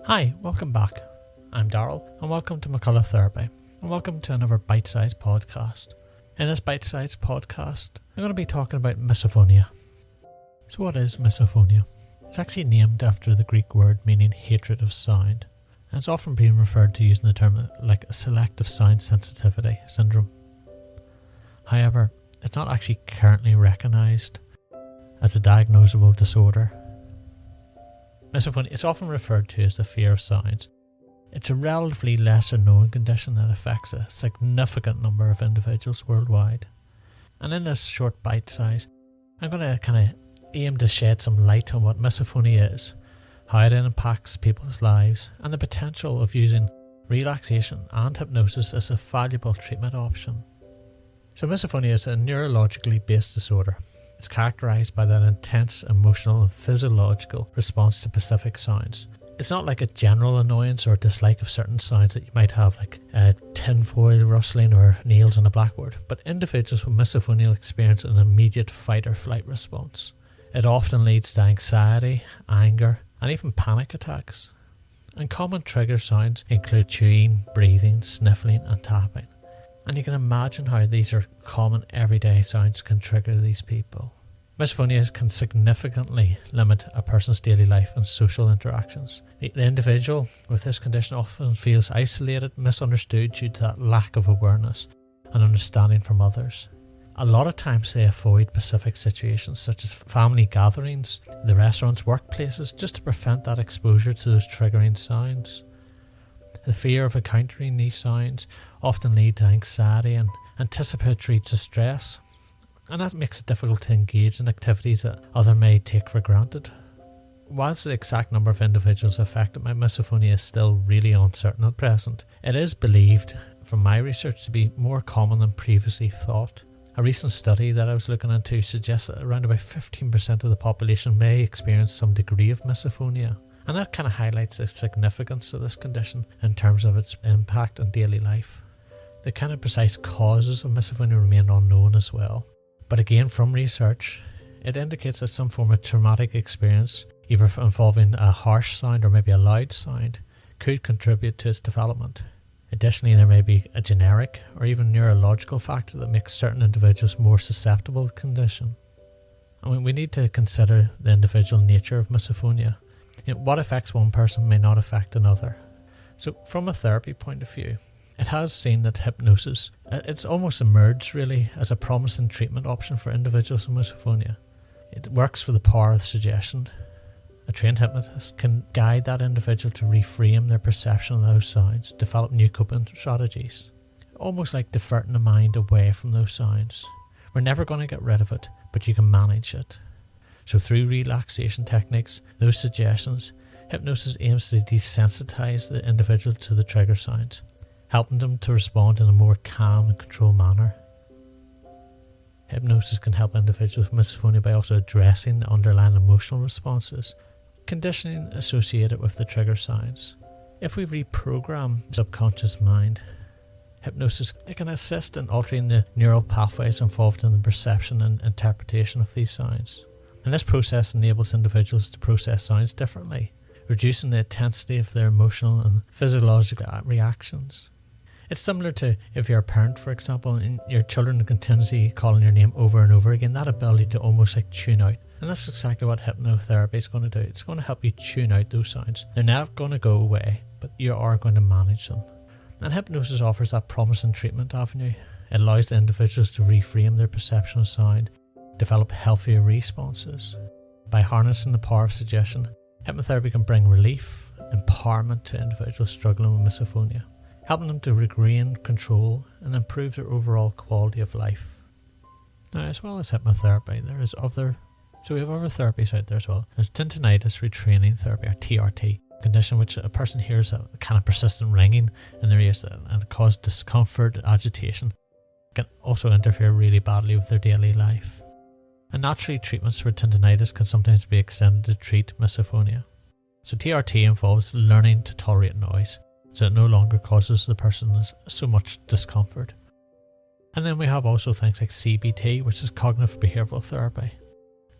Hi, welcome back. I'm Darryl, and welcome to McCullagh Therapy, and welcome to another bite-sized podcast. In this bite-sized podcast, I'm going to be talking about misophonia. So what is misophonia? It's actually named after the Greek word meaning hatred of sound, and it's often been referred to using the term like a selective sound sensitivity syndrome. However, it's not actually currently recognised as a diagnosable disorder. Misophonia is often referred to as the fear of sounds. It's a relatively lesser known condition that affects a significant number of individuals worldwide. And in this short bite size, I'm going to kind of aim to shed some light on what misophonia is, how it impacts people's lives, and the potential of using relaxation and hypnosis as a valuable treatment option. So misophonia is a neurologically based disorder. It's characterised by that intense emotional and physiological response to specific sounds. It's not like a general annoyance or dislike of certain sounds that you might have, like tinfoil rustling or nails on a blackboard, but individuals with misophonia experience an immediate fight or flight response. It often leads to anxiety, anger, and even panic attacks. And common trigger sounds include chewing, breathing, sniffling, and tapping. And you can imagine how these are common everyday sounds can trigger these people. Misophonia can significantly limit a person's daily life and social interactions. The individual with this condition often feels isolated, misunderstood due to that lack of awareness and understanding from others. A lot of times they avoid specific situations such as family gatherings, the restaurants, workplaces, just to prevent that exposure to those triggering sounds. The fear of encountering these sounds often lead to anxiety and anticipatory distress, and that makes it difficult to engage in activities that others may take for granted. Whilst the exact number of individuals affected by misophonia is still really uncertain at present, it is believed from my research to be more common than previously thought. A recent study that I was looking into suggests that around about 15% of the population may experience some degree of misophonia. And that kind of highlights the significance of this condition in terms of its impact on daily life. The kind of precise causes of misophonia remain unknown as well. But again, from research, it indicates that some form of traumatic experience, either involving a harsh sound or maybe a loud sound, could contribute to its development. Additionally, there may be a genetic or even neurological factor that makes certain individuals more susceptible to the condition. We need to consider the individual nature of misophonia. What affects one person may not affect another. So from a therapy point of view, it has seen that hypnosis, it's almost emerged really as a promising treatment option for individuals with misophonia. It works with the power of suggestion. A trained hypnotist can guide that individual to reframe their perception of those sounds, develop new coping strategies, almost like diverting the mind away from those sounds. We're never going to get rid of it, but you can manage it. So through relaxation techniques, those suggestions, hypnosis aims to desensitize the individual to the trigger sounds, helping them to respond in a more calm and controlled manner. Hypnosis can help individuals with misophonia by also addressing the underlying emotional responses, conditioning associated with the trigger sounds. If we reprogram the subconscious mind, hypnosis it can assist in altering the neural pathways involved in the perception and interpretation of these sounds. And this process enables individuals to process sounds differently, reducing the intensity of their emotional and physiological reactions. It's similar to if you're a parent, for example, and your children are continuously calling your name over and over again, that ability to almost like tune out. And that's exactly what hypnotherapy is going to do. It's going to help you tune out those sounds. They're not going to go away, but you are going to manage them. And hypnosis offers that promising treatment avenue. It allows the individuals to reframe their perception of sound, develop healthier responses. By harnessing the power of suggestion, hypnotherapy can bring relief, empowerment to individuals struggling with misophonia, helping them to regain control and improve their overall quality of life. Now, as well as hypnotherapy, we have other therapies out there as well. There's tinnitus retraining therapy, or TRT, a condition which a person hears a kind of persistent ringing in their ears and cause discomfort, agitation. It can also interfere really badly with their daily life. And naturally, treatments for tinnitus can sometimes be extended to treat misophonia. So TRT involves learning to tolerate noise, so it no longer causes the person so much discomfort. And then we have also things like CBT, which is cognitive behavioural therapy.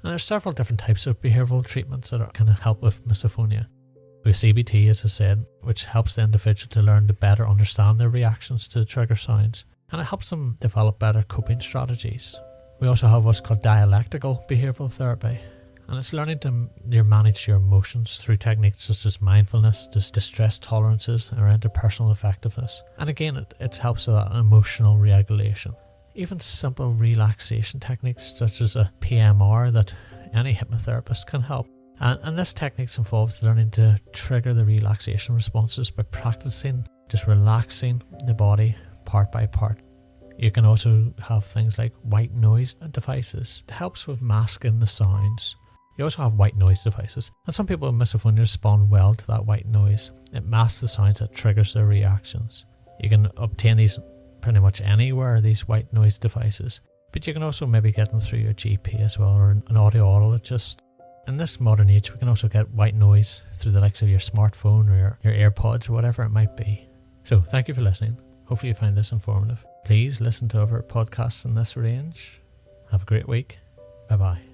And there's several different types of behavioural treatments that can help with misophonia. We have CBT, as I said, which helps the individual to learn to better understand their reactions to the trigger sounds, and it helps them develop better coping strategies. We also have what's called dialectical behavioural therapy, and it's learning to manage your emotions through techniques such as mindfulness, distress tolerances, or interpersonal effectiveness. And again, it helps with that emotional regulation. Even simple relaxation techniques such as a PMR that any hypnotherapist can help. And this technique involves learning to trigger the relaxation responses by practicing just relaxing the body part by part. You can also have things like white noise devices. It helps with masking the sounds. You also have white noise devices, and some people with misophonia respond well to that white noise. It masks the sounds that triggers their reactions. You can obtain these pretty much anywhere, these white noise devices, but you can also maybe get them through your GP as well, or an audiologist. In this modern age, we can also get white noise through the likes of your smartphone or your AirPods or whatever it might be. So thank you for listening. Hopefully you find this informative. Please listen to other podcasts in this range. Have a great week. Bye bye.